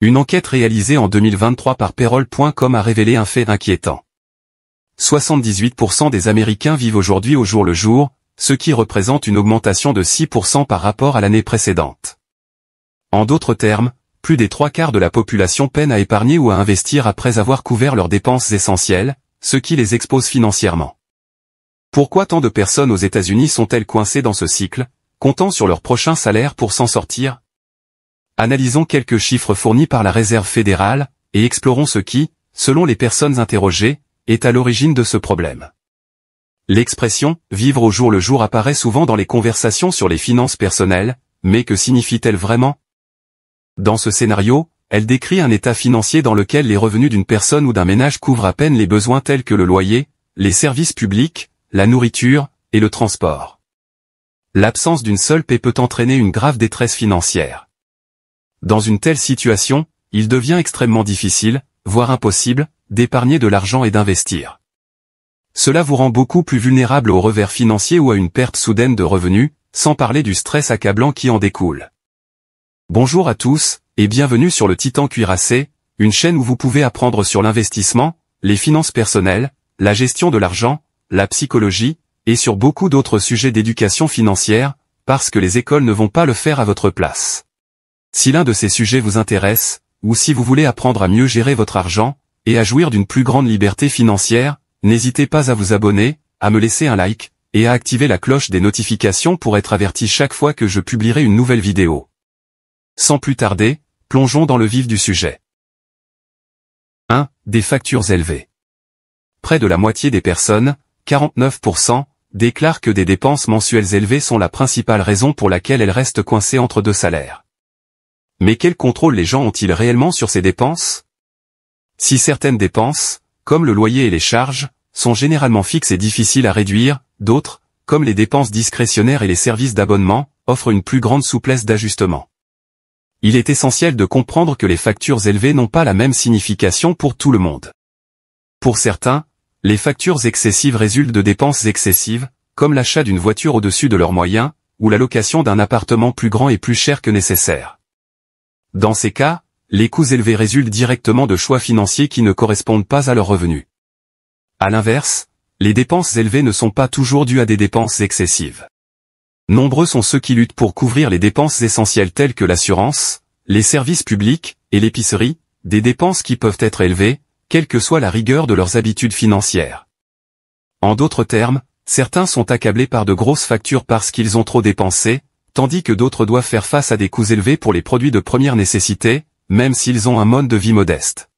Une enquête réalisée en 2023 par Payroll.com a révélé un fait inquiétant. 78% des Américains vivent aujourd'hui au jour le jour, ce qui représente une augmentation de 6% par rapport à l'année précédente. En d'autres termes, plus des 3/4 de la population peine à épargner ou à investir après avoir couvert leurs dépenses essentielles, ce qui les expose financièrement. Pourquoi tant de personnes aux États-Unis sont-elles coincées dans ce cycle, comptant sur leur prochain salaire pour s'en sortir? Analysons quelques chiffres fournis par la Réserve fédérale, et explorons ce qui, selon les personnes interrogées, est à l'origine de ce problème. L'expression « vivre au jour le jour » apparaît souvent dans les conversations sur les finances personnelles, mais que signifie-t-elle vraiment? Dans ce scénario, elle décrit un état financier dans lequel les revenus d'une personne ou d'un ménage couvrent à peine les besoins tels que le loyer, les services publics, la nourriture, et le transport. L'absence d'une seule paie peut entraîner une grave détresse financière. Dans une telle situation, il devient extrêmement difficile, voire impossible, d'épargner de l'argent et d'investir. Cela vous rend beaucoup plus vulnérable aux revers financiers ou à une perte soudaine de revenus, sans parler du stress accablant qui en découle. Bonjour à tous, et bienvenue sur le Titan Cuirassé, une chaîne où vous pouvez apprendre sur l'investissement, les finances personnelles, la gestion de l'argent, la psychologie, et sur beaucoup d'autres sujets d'éducation financière, parce que les écoles ne vont pas le faire à votre place. Si l'un de ces sujets vous intéresse, ou si vous voulez apprendre à mieux gérer votre argent, et à jouir d'une plus grande liberté financière, n'hésitez pas à vous abonner, à me laisser un like, et à activer la cloche des notifications pour être averti chaque fois que je publierai une nouvelle vidéo. Sans plus tarder, plongeons dans le vif du sujet. 1. Des factures élevées. Près de la moitié des personnes, 49%, déclarent que des dépenses mensuelles élevées sont la principale raison pour laquelle elles restent coincées entre deux salaires. Mais quel contrôle les gens ont-ils réellement sur ces dépenses? Si certaines dépenses, comme le loyer et les charges, sont généralement fixes et difficiles à réduire, d'autres, comme les dépenses discrétionnaires et les services d'abonnement, offrent une plus grande souplesse d'ajustement. Il est essentiel de comprendre que les factures élevées n'ont pas la même signification pour tout le monde. Pour certains, les factures excessives résultent de dépenses excessives, comme l'achat d'une voiture au-dessus de leurs moyens, ou la location d'un appartement plus grand et plus cher que nécessaire. Dans ces cas, les coûts élevés résultent directement de choix financiers qui ne correspondent pas à leurs revenus. À l'inverse, les dépenses élevées ne sont pas toujours dues à des dépenses excessives. Nombreux sont ceux qui luttent pour couvrir les dépenses essentielles telles que l'assurance, les services publics, et l'épicerie, des dépenses qui peuvent être élevées, quelle que soit la rigueur de leurs habitudes financières. En d'autres termes, certains sont accablés par de grosses factures parce qu'ils ont trop dépensé, tandis que d'autres doivent faire face à des coûts élevés pour les produits de première nécessité, même s'ils ont un mode de vie modeste.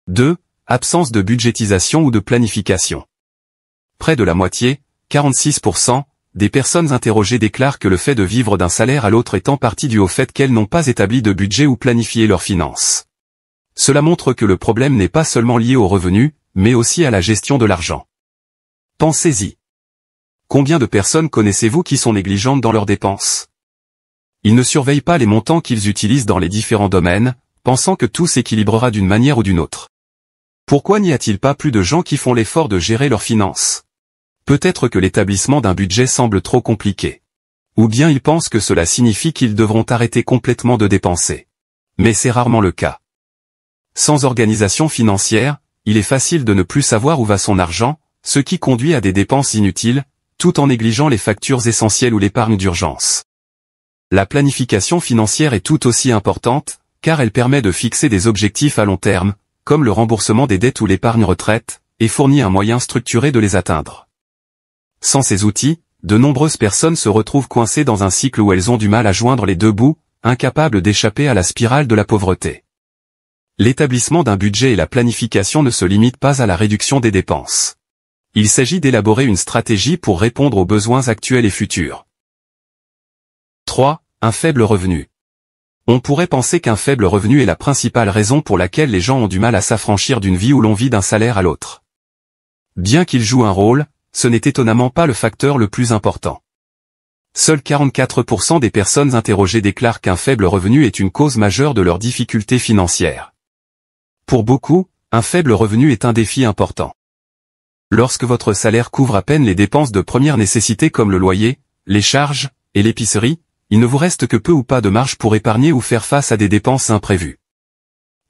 2. Absence de budgétisation ou de planification. Près de la moitié, 46%, des personnes interrogées déclarent que le fait de vivre d'un salaire à l'autre est en partie dû au fait qu'elles n'ont pas établi de budget ou planifié leurs finances. Cela montre que le problème n'est pas seulement lié aux revenus, mais aussi à la gestion de l'argent. Pensez-y. Combien de personnes connaissez-vous qui sont négligentes dans leurs dépenses? Ils ne surveillent pas les montants qu'ils utilisent dans les différents domaines, pensant que tout s'équilibrera d'une manière ou d'une autre. Pourquoi n'y a-t-il pas plus de gens qui font l'effort de gérer leurs finances? Peut-être que l'établissement d'un budget semble trop compliqué. Ou bien ils pensent que cela signifie qu'ils devront arrêter complètement de dépenser. Mais c'est rarement le cas. Sans organisation financière, il est facile de ne plus savoir où va son argent, ce qui conduit à des dépenses inutiles, tout en négligeant les factures essentielles ou l'épargne d'urgence. La planification financière est tout aussi importante, car elle permet de fixer des objectifs à long terme, comme le remboursement des dettes ou l'épargne retraite, et fournit un moyen structuré de les atteindre. Sans ces outils, de nombreuses personnes se retrouvent coincées dans un cycle où elles ont du mal à joindre les deux bouts, incapables d'échapper à la spirale de la pauvreté. L'établissement d'un budget et la planification ne se limitent pas à la réduction des dépenses. Il s'agit d'élaborer une stratégie pour répondre aux besoins actuels et futurs. 3. Un faible revenu. On pourrait penser qu'un faible revenu est la principale raison pour laquelle les gens ont du mal à s'affranchir d'une vie où l'on vit d'un salaire à l'autre. Bien qu'il joue un rôle, ce n'est étonnamment pas le facteur le plus important. Seuls 44% des personnes interrogées déclarent qu'un faible revenu est une cause majeure de leurs difficultés financières. Pour beaucoup, un faible revenu est un défi important. Lorsque votre salaire couvre à peine les dépenses de première nécessité comme le loyer, les charges, et l'épicerie, il ne vous reste que peu ou pas de marge pour épargner ou faire face à des dépenses imprévues.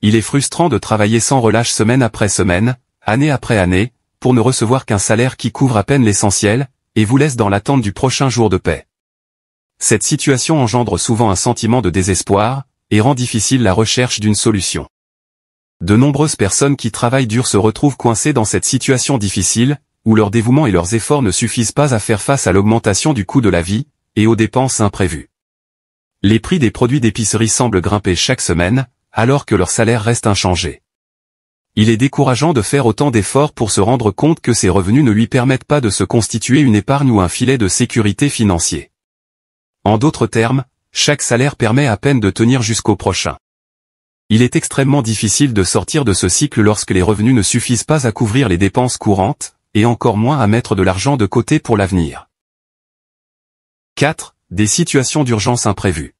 Il est frustrant de travailler sans relâche semaine après semaine, année après année, pour ne recevoir qu'un salaire qui couvre à peine l'essentiel, et vous laisse dans l'attente du prochain jour de paie. Cette situation engendre souvent un sentiment de désespoir, et rend difficile la recherche d'une solution. De nombreuses personnes qui travaillent dur se retrouvent coincées dans cette situation difficile, où leur dévouement et leurs efforts ne suffisent pas à faire face à l'augmentation du coût de la vie, et aux dépenses imprévues. Les prix des produits d'épicerie semblent grimper chaque semaine, alors que leur salaire reste inchangé. Il est décourageant de faire autant d'efforts pour se rendre compte que ses revenus ne lui permettent pas de se constituer une épargne ou un filet de sécurité financier. En d'autres termes, chaque salaire permet à peine de tenir jusqu'au prochain. Il est extrêmement difficile de sortir de ce cycle lorsque les revenus ne suffisent pas à couvrir les dépenses courantes, et encore moins à mettre de l'argent de côté pour l'avenir. 4. Des situations d'urgence imprévues.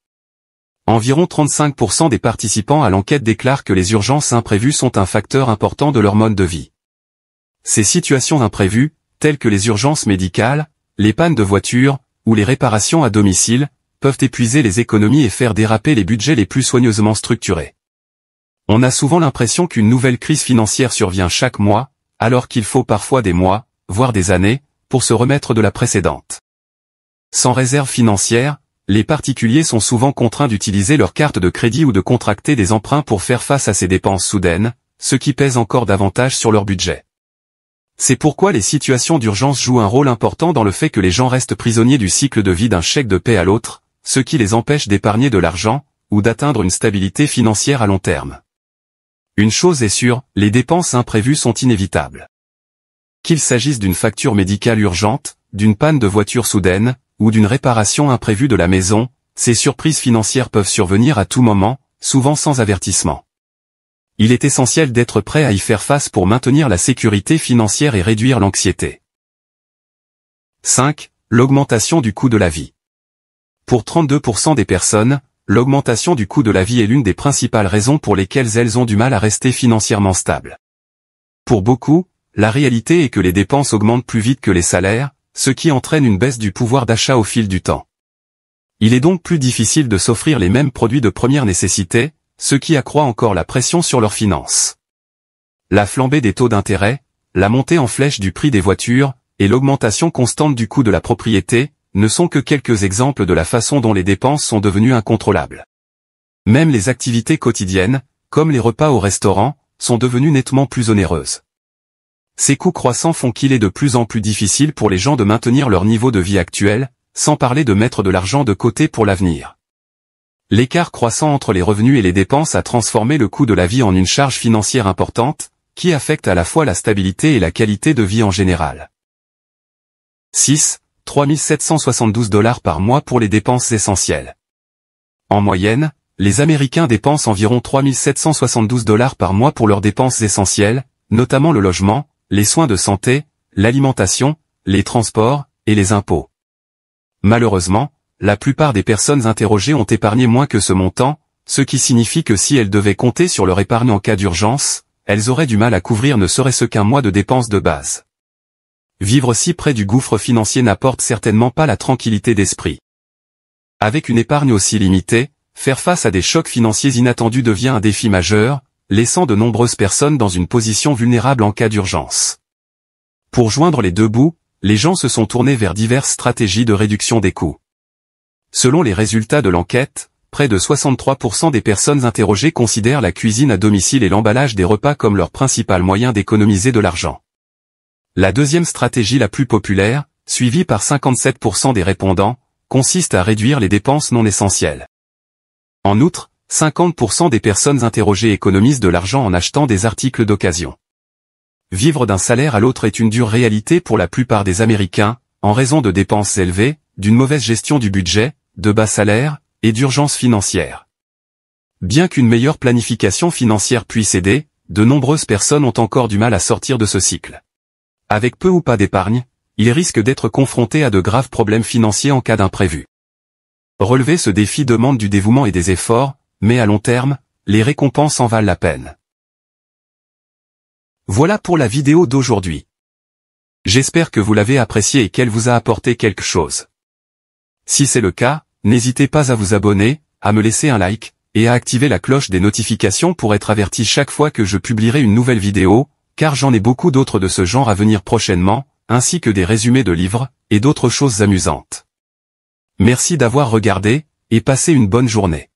Environ 35% des participants à l'enquête déclarent que les urgences imprévues sont un facteur important de leur mode de vie. Ces situations imprévues, telles que les urgences médicales, les pannes de voiture, ou les réparations à domicile, peuvent épuiser les économies et faire déraper les budgets les plus soigneusement structurés. On a souvent l'impression qu'une nouvelle crise financière survient chaque mois, alors qu'il faut parfois des mois, voire des années, pour se remettre de la précédente. Sans réserve financière, les particuliers sont souvent contraints d'utiliser leur carte de crédit ou de contracter des emprunts pour faire face à ces dépenses soudaines, ce qui pèse encore davantage sur leur budget. C'est pourquoi les situations d'urgence jouent un rôle important dans le fait que les gens restent prisonniers du cycle de vie d'un chèque de paie à l'autre, ce qui les empêche d'épargner de l'argent, ou d'atteindre une stabilité financière à long terme. Une chose est sûre, les dépenses imprévues sont inévitables. Qu'il s'agisse d'une facture médicale urgente, d'une panne de voiture soudaine, ou d'une réparation imprévue de la maison, ces surprises financières peuvent survenir à tout moment, souvent sans avertissement. Il est essentiel d'être prêt à y faire face pour maintenir la sécurité financière et réduire l'anxiété. 5. L'augmentation du coût de la vie. Pour 32% des personnes, l'augmentation du coût de la vie est l'une des principales raisons pour lesquelles elles ont du mal à rester financièrement stables. Pour beaucoup, la réalité est que les dépenses augmentent plus vite que les salaires, ce qui entraîne une baisse du pouvoir d'achat au fil du temps. Il est donc plus difficile de s'offrir les mêmes produits de première nécessité, ce qui accroît encore la pression sur leurs finances. La flambée des taux d'intérêt, la montée en flèche du prix des voitures, et l'augmentation constante du coût de la propriété, ne sont que quelques exemples de la façon dont les dépenses sont devenues incontrôlables. Même les activités quotidiennes, comme les repas au restaurant, sont devenues nettement plus onéreuses. Ces coûts croissants font qu'il est de plus en plus difficile pour les gens de maintenir leur niveau de vie actuel, sans parler de mettre de l'argent de côté pour l'avenir. L'écart croissant entre les revenus et les dépenses a transformé le coût de la vie en une charge financière importante, qui affecte à la fois la stabilité et la qualité de vie en général. 6. 3 772 $ par mois pour les dépenses essentielles. En moyenne, les Américains dépensent environ 3 772 $ par mois pour leurs dépenses essentielles, notamment le logement, les soins de santé, l'alimentation, les transports, et les impôts. Malheureusement, la plupart des personnes interrogées ont épargné moins que ce montant, ce qui signifie que si elles devaient compter sur leur épargne en cas d'urgence, elles auraient du mal à couvrir ne serait-ce qu'un mois de dépenses de base. Vivre si près du gouffre financier n'apporte certainement pas la tranquillité d'esprit. Avec une épargne aussi limitée, faire face à des chocs financiers inattendus devient un défi majeur, laissant de nombreuses personnes dans une position vulnérable en cas d'urgence. Pour joindre les deux bouts, les gens se sont tournés vers diverses stratégies de réduction des coûts. Selon les résultats de l'enquête, près de 63% des personnes interrogées considèrent la cuisine à domicile et l'emballage des repas comme leur principal moyen d'économiser de l'argent. La deuxième stratégie la plus populaire, suivie par 57% des répondants, consiste à réduire les dépenses non essentielles. En outre, 50% des personnes interrogées économisent de l'argent en achetant des articles d'occasion. Vivre d'un salaire à l'autre est une dure réalité pour la plupart des Américains, en raison de dépenses élevées, d'une mauvaise gestion du budget, de bas salaires, et d'urgences financières. Bien qu'une meilleure planification financière puisse aider, de nombreuses personnes ont encore du mal à sortir de ce cycle. Avec peu ou pas d'épargne, ils risquent d'être confrontés à de graves problèmes financiers en cas d'imprévu. Relever ce défi demande du dévouement et des efforts, mais à long terme, les récompenses en valent la peine. Voilà pour la vidéo d'aujourd'hui. J'espère que vous l'avez appréciée et qu'elle vous a apporté quelque chose. Si c'est le cas, n'hésitez pas à vous abonner, à me laisser un like, et à activer la cloche des notifications pour être averti chaque fois que je publierai une nouvelle vidéo, car j'en ai beaucoup d'autres de ce genre à venir prochainement, ainsi que des résumés de livres, et d'autres choses amusantes. Merci d'avoir regardé, et passez une bonne journée.